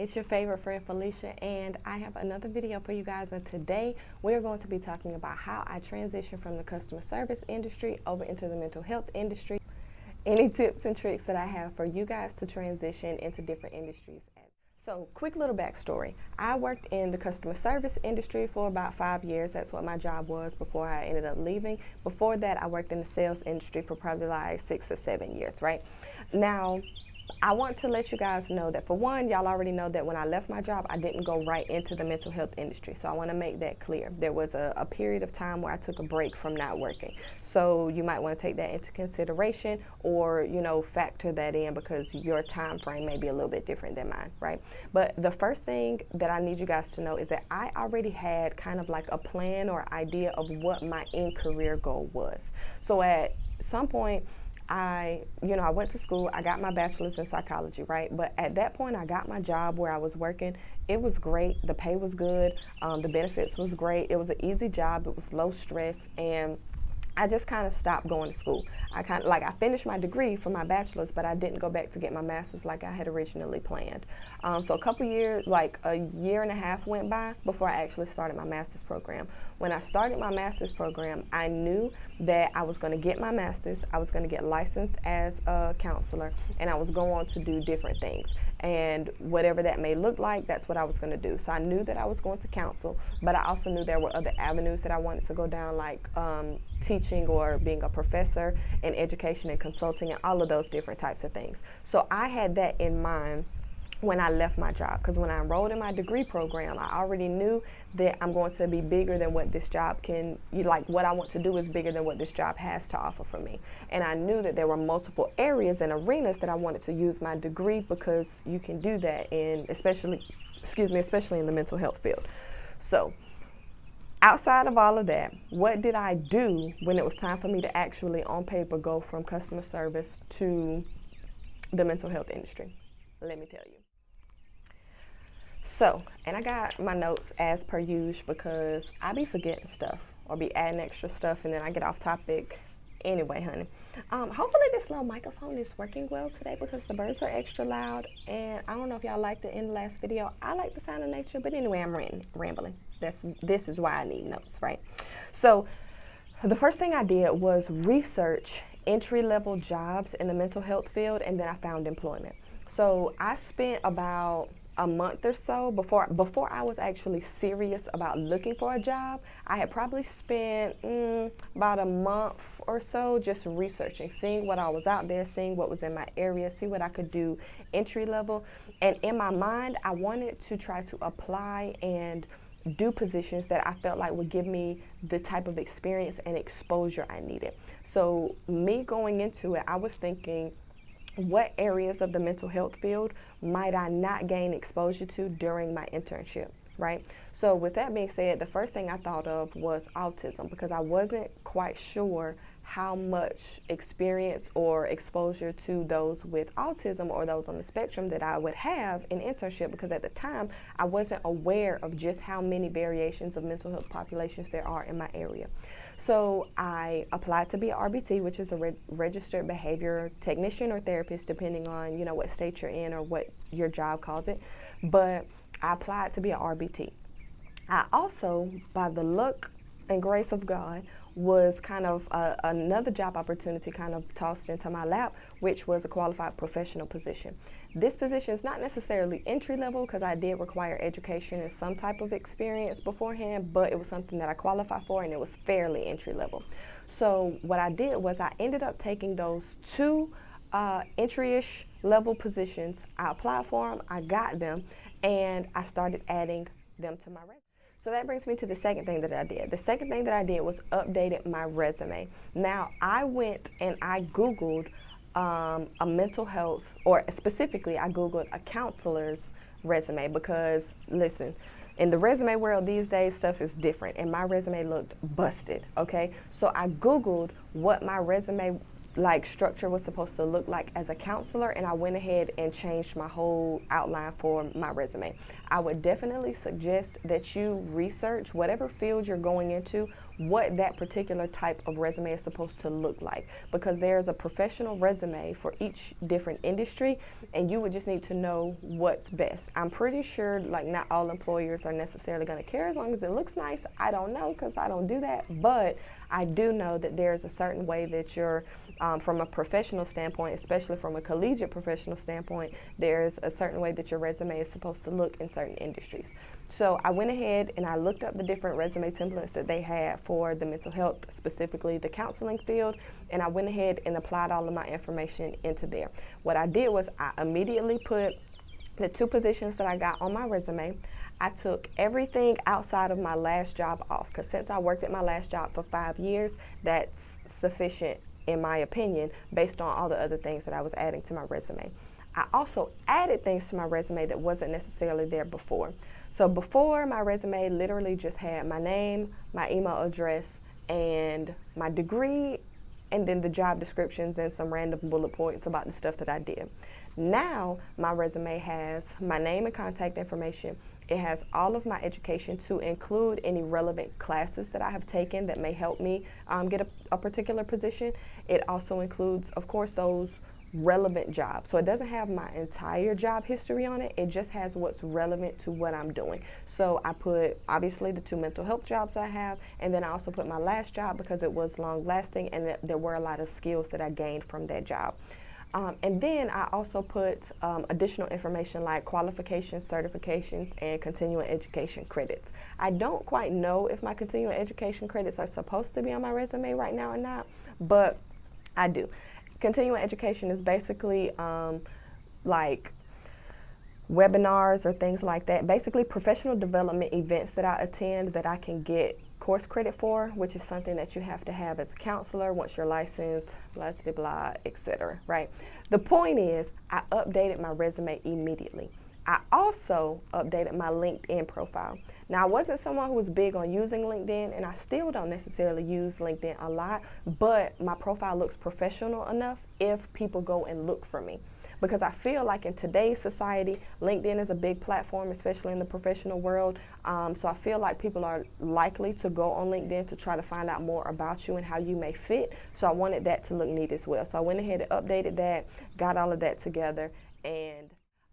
it's your favorite friend Felicia, and I have another video for you guys. And today we're going to be talking about how I transitioned from the customer service industry over into the mental health industry. Any tips and tricks that I have for you guys to transition into different industries. So, quick little backstory. I worked in the customer service industry for about 5 years. That's what my job was before I ended up leaving. Before that, I worked in the sales industry for probably like 6 or 7 years, right? Now, I want to let you guys know that, for one, y'all already know that when I left my job, I didn't go right into the mental health industry. So I want to make that clear. There was a period of time where I took a break from not working. So you might want to take that into consideration, or, you know, factor that in, because your time frame may be a little bit different than mine, right? But the first thing that I need you guys to know is that I already had kind of like a plan or idea of what my end career goal was. So at some point, I went to school, I got my bachelor's in psychology, right? But at that point, I got my job where I was working. It was great. The pay was good. The benefits was great. It was an easy job. It was low stress. And I just kind of stopped going to school. I finished my degree for my bachelor's, but I didn't go back to get my master's like I had originally planned. So a couple years, like a year and a half went by before I actually started my master's program. When I started my master's program, I knew that I was going to get my master's, I was going to get licensed as a counselor, and I was going to do different things. And whatever that may look like, that's what I was going to do. So I knew that I was going to counsel, but I also knew there were other avenues that I wanted to go down, like teaching or being a professor in education and consulting and all of those different types of things. So I had that in mind when I left my job, because when I enrolled in my degree program, I already knew that I'm going to be bigger than what this job what I want to do is bigger than what this job has to offer for me. And I knew that there were multiple areas and arenas that I wanted to use my degree, because you can do that especially in the mental health field. So outside of all of that, what did I do when it was time for me to actually, on paper, go from customer service to the mental health industry? Let me tell you. So, and I got my notes as per usual, because I be forgetting stuff or be adding extra stuff, and then I get off topic anyway, honey. Hopefully this little microphone is working well today, because the birds are extra loud, and I don't know if y'all liked it in the last video. I like the sound of nature, but anyway, I'm rambling. This is why I need notes, right? So the first thing I did was research entry-level jobs in the mental health field, and then I found employment. So I spent about a month or so before I was actually serious about looking for a job. I had probably spent about a month or so just researching, seeing what I was out there, seeing what was in my area, see what I could do entry level. And in my mind, I wanted to try to apply and do positions that I felt like would give me the type of experience and exposure I needed. So me going into it, I was thinking, what areas of the mental health field might I not gain exposure to during my internship, right? So with that being said, the first thing I thought of was autism, because I wasn't quite sure how much experience or exposure to those with autism or those on the spectrum that I would have in internship, because at the time I wasn't aware of just how many variations of mental health populations there are in my area. So I applied to be a RBT, which is a registered behavior technician or therapist, depending on, what state you're in or what your job calls it. But I applied to be a RBT. I also, by the luck and grace of God, was kind of another job opportunity kind of tossed into my lap, which was a qualified professional position. This position is not necessarily entry level, because I did require education and some type of experience beforehand, but it was something that I qualified for, and it was fairly entry level. So what I did was I ended up taking those two entry-ish level positions. I applied for them, I got them, and I started adding them to my resume. So that brings me to the second thing that I did. The second thing that I did was updated my resume. Now, I went and I Googled a mental health, or specifically I Googled a counselor's resume, because listen, in the resume world these days, stuff is different, and my resume looked busted, okay? So I Googled what my resume structure was supposed to look like as a counselor, and I went ahead and changed my whole outline for my resume. I would definitely suggest that you research whatever field you're going into, what that particular type of resume is supposed to look like, because there's a professional resume for each different industry, and you would just need to know what's best. I'm pretty sure like not all employers are necessarily going to care as long as it looks nice. I don't know because I don't do that, but I do know that there's a certain way that you're, from a professional standpoint, especially from a collegiate professional standpoint, there's a certain way that your resume is supposed to look in certain industries. So I went ahead and I looked up the different resume templates that they had for the mental health, specifically the counseling field, and I went ahead and applied all of my information into there. What I did was I immediately put the 2 positions that I got on my resume. I took everything outside of my last job off, because since I worked at my last job for 5 years, that's sufficient in my opinion, based on all the other things that I was adding to my resume. I also added things to my resume that wasn't necessarily there before. So before, my resume literally just had my name, my email address, and my degree, and then the job descriptions and some random bullet points about the stuff that I did. Now, my resume has my name and contact information. It has all of my education, to include any relevant classes that I have taken that may help me get a particular position. It also includes, of course, those relevant jobs. So it doesn't have my entire job history on it. It just has what's relevant to what I'm doing. So I put, obviously, the 2 mental health jobs I have, and then I also put my last job because it was long lasting and that there were a lot of skills that I gained from that job. And then I also put additional information like qualifications, certifications, and continuing education credits. I don't quite know if my continuing education credits are supposed to be on my resume right now or not, but I do. Continuing education is basically like webinars or things like that, basically professional development events that I attend that I can get course credit for, which is something that you have to have as a counselor once you're licensed, blah, blah, blah, etc. Right? The point is, I updated my resume immediately. I also updated my LinkedIn profile. Now, I wasn't someone who was big on using LinkedIn, and I still don't necessarily use LinkedIn a lot, but my profile looks professional enough if people go and look for me. Because I feel like in today's society, LinkedIn is a big platform, especially in the professional world. So I feel like people are likely to go on LinkedIn to try to find out more about you and how you may fit. So I wanted that to look neat as well. So I went ahead and updated that, got all of that together. And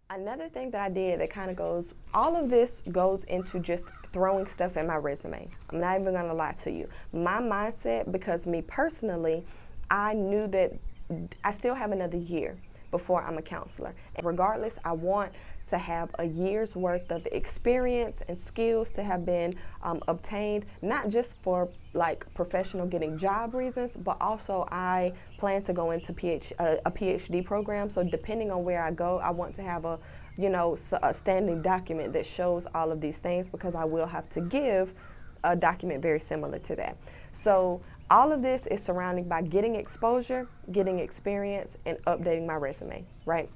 another thing that I did that kind of goes, all of this goes into just throwing stuff in my resume. I'm not even going to lie to you. My mindset, because me personally, I knew that I still have another year before I'm a counselor. And regardless, I want to have a year's worth of experience and skills to have been obtained, not just for like professional getting job reasons, but also I plan to go into a PhD program. So depending on where I go, I want to have a standing document that shows all of these things, because I will have to give a document very similar to that. So all of this is surrounded by getting exposure, getting experience, and updating my resume, right?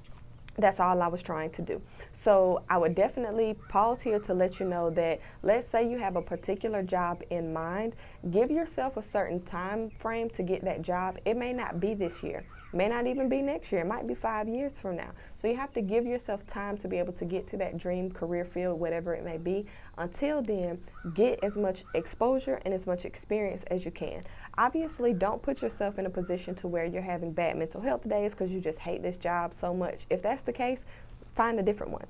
That's all I was trying to do. So I would definitely pause here to let you know that, let's say you have a particular job in mind, give yourself a certain time frame to get that job. It may not be this year, may not even be next year, it might be 5 years from now. So you have to give yourself time to be able to get to that dream career field, whatever it may be. Until then, get as much exposure and as much experience as you can. Obviously, don't put yourself in a position to where you're having bad mental health days because you just hate this job so much. If that's the case, find a different one.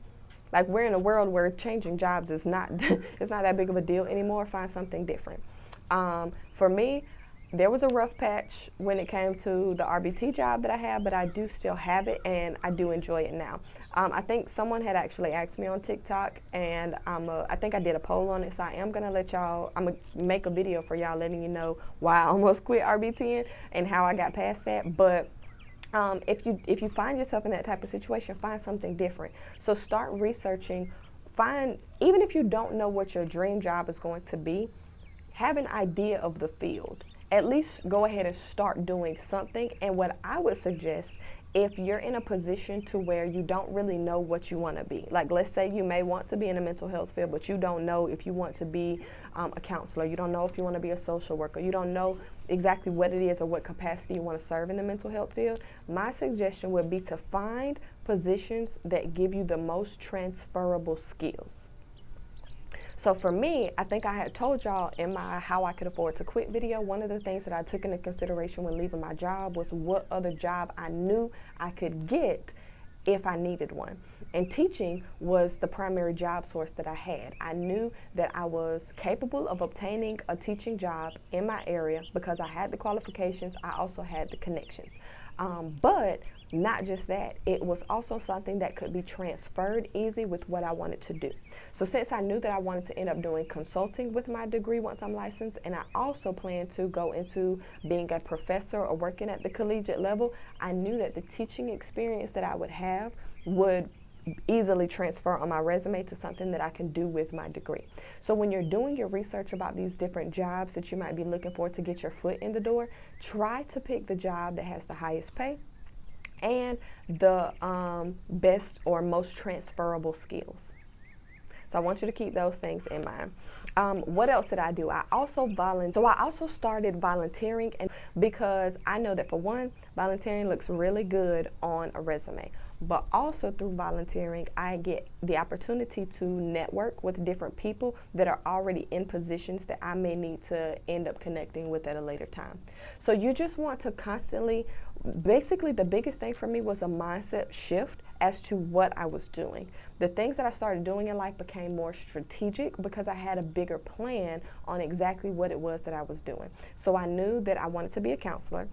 Like, we're in a world where changing jobs is not it's not that big of a deal anymore. Find something different. For me, there was a rough patch when it came to the RBT job that I had, but I do still have it and I do enjoy it now. I think someone had actually asked me on TikTok, and I think I did a poll on it, so I am going to let y'all, I'm going to make a video for y'all letting you know why I almost quit RBTing and how I got past that. But if you find yourself in that type of situation, find something different. So start researching, even if you don't know what your dream job is going to be, have an idea of the field. At least go ahead and start doing something. And what I would suggest, if you're in a position to where you don't really know what you want to be, like let's say you may want to be in a mental health field, but you don't know if you want to be a counselor, you don't know if you want to be a social worker, you don't know exactly what it is or what capacity you want to serve in the mental health field, my suggestion would be to find positions that give you the most transferable skills. So for me, I think I had told y'all in my How I Could Afford to Quit video, one of the things that I took into consideration when leaving my job was what other job I knew I could get if I needed one. And teaching was the primary job source that I had. I knew that I was capable of obtaining a teaching job in my area because I had the qualifications, I also had the connections. But not just that, it was also something that could be transferred easy with what I wanted to do. So since I knew that I wanted to end up doing consulting with my degree once I'm licensed, and I also planned to go into being a professor or working at the collegiate level, I knew that the teaching experience that I would have would easily transfer on my resume to something that I can do with my degree. So when you're doing your research about these different jobs that you might be looking for to get your foot in the door, try to pick the job that has the highest pay and the best or most transferable skills. So I want you to keep those things in mind. What else did I do? I also started volunteering, and because I know that, for one, volunteering looks really good on a resume. But also through volunteering, I get the opportunity to network with different people that are already in positions that I may need to end up connecting with at a later time. So you just want to constantly, basically the biggest thing for me was a mindset shift as to what I was doing. The things that I started doing in life became more strategic because I had a bigger plan on exactly what it was that I was doing. So I knew that I wanted to be a counselor.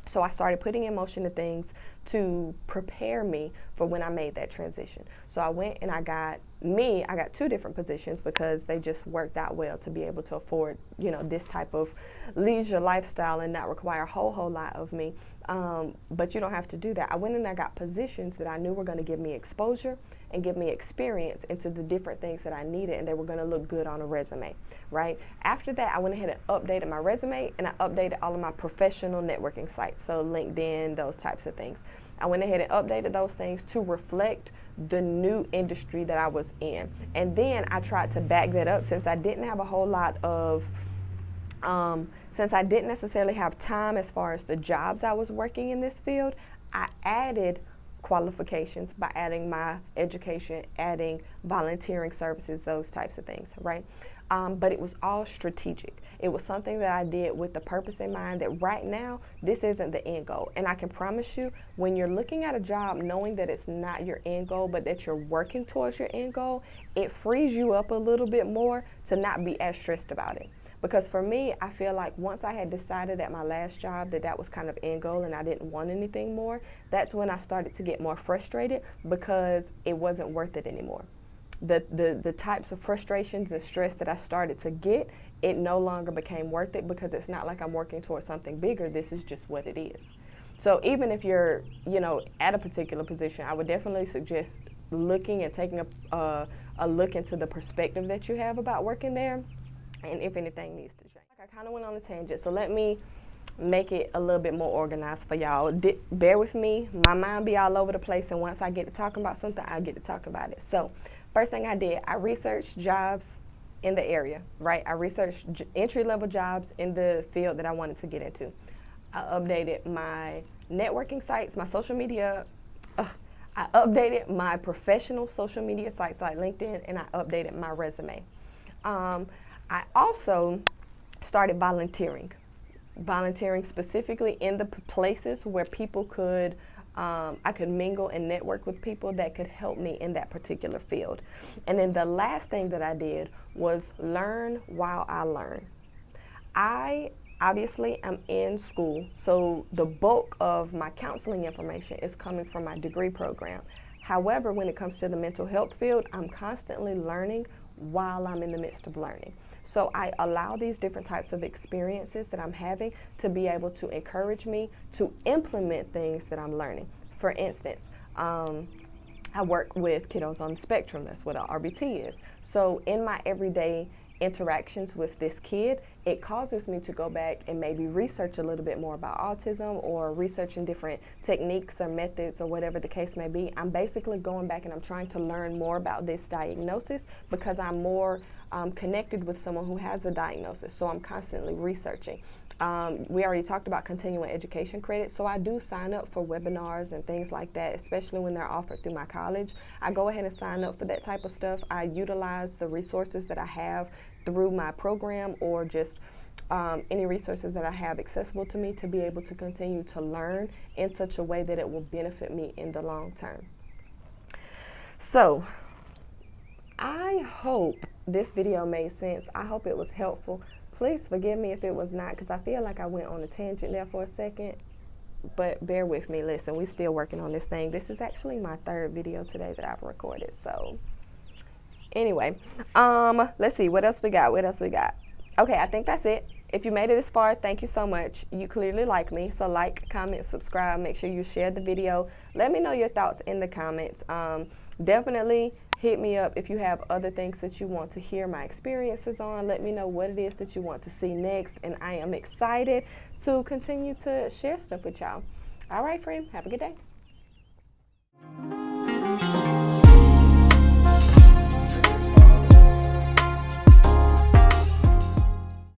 So I started putting in motion the things to prepare me for when I made that transition. So I went and I got 2 different positions because they just worked out well to be able to afford, this type of leisure lifestyle and not require a whole lot of me. But you don't have to do that. I went and I got positions that I knew were going to give me exposure and give me experience into the different things that I needed, and they were going to look good on a resume, right? After that, I went ahead and updated my resume, and I updated all of my professional networking sites, so LinkedIn, those types of things. I went ahead and updated those things to reflect the new industry that I was in. And then I tried to back that up, since I didn't have a whole lot of since I didn't necessarily have time as far as the jobs I was working in this field. I added qualifications by adding my education, adding volunteering services, those types of things, right? But it was all strategic. It was something that I did with the purpose in mind that right now, this isn't the end goal. And I can promise you, when you're looking at a job knowing that it's not your end goal, but that you're working towards your end goal, it frees you up a little bit more to not be as stressed about it. Because for me, I feel like once I had decided at my last job that was kind of end goal and I didn't want anything more, that's when I started to get more frustrated because it wasn't worth it anymore. The types of frustrations and stress that I started to get, it no longer became worth it because it's not like I'm working towards something bigger. This is just what it is. So even if you're, at a particular position, I would definitely suggest looking and taking a look into the perspective that you have about working there, and if anything needs to change. I kind of went on a tangent, so let me make it a little bit more organized for y'all. Bear with me. My mind be all over the place, and once I get to talking about something, I get to talk about it. So first thing I did, I researched jobs in the area, right? I researched entry-level jobs in the field that I wanted to get into. I updated my networking sites, my social media. I updated my professional social media sites like LinkedIn, and I updated my resume. I also started volunteering specifically in the places where people could, I could mingle and network with people that could help me in that particular field. And then the last thing that I did was learn while I learn. I obviously am in school, so the bulk of my counseling information is coming from my degree program. However, when it comes to the mental health field, I'm constantly learning while I'm in the midst of learning. So I allow these different types of experiences that I'm having to be able to encourage me to implement things that I'm learning. For instance, I work with kiddos on the spectrum. That's what an RBT is. So in my everyday interactions with this kid, it causes me to go back and maybe research a little bit more about autism, or researching different techniques or methods or whatever the case may be. I'm basically going back and I'm trying to learn more about this diagnosis because I'm more connected with someone who has a diagnosis, so I'm constantly researching. We already talked about continuing education credit, so I do sign up for webinars and things like that, especially when they're offered through my college. I go ahead and sign up for that type of stuff. I utilize the resources that I have through my program, or just any resources that I have accessible to me, to be able to continue to learn in such a way that it will benefit me in the long term. So I hope this video made sense. I hope it was helpful. Please forgive me if it was not, because I feel like I went on a tangent there for a second, but bear with me. Listen, we're still working on this thing. This is actually my 3rd video today that I've recorded. So anyway, let's see, what else we got? Okay, I think that's it. If you made it this far, thank you so much. You clearly like me, so like, comment, subscribe. Make sure you share the video. Let me know your thoughts in the comments. Definitely hit me up if you have other things that you want to hear my experiences on. Let me know what it is that you want to see next, and I am excited to continue to share stuff with y'all. All right, friend, have a good day.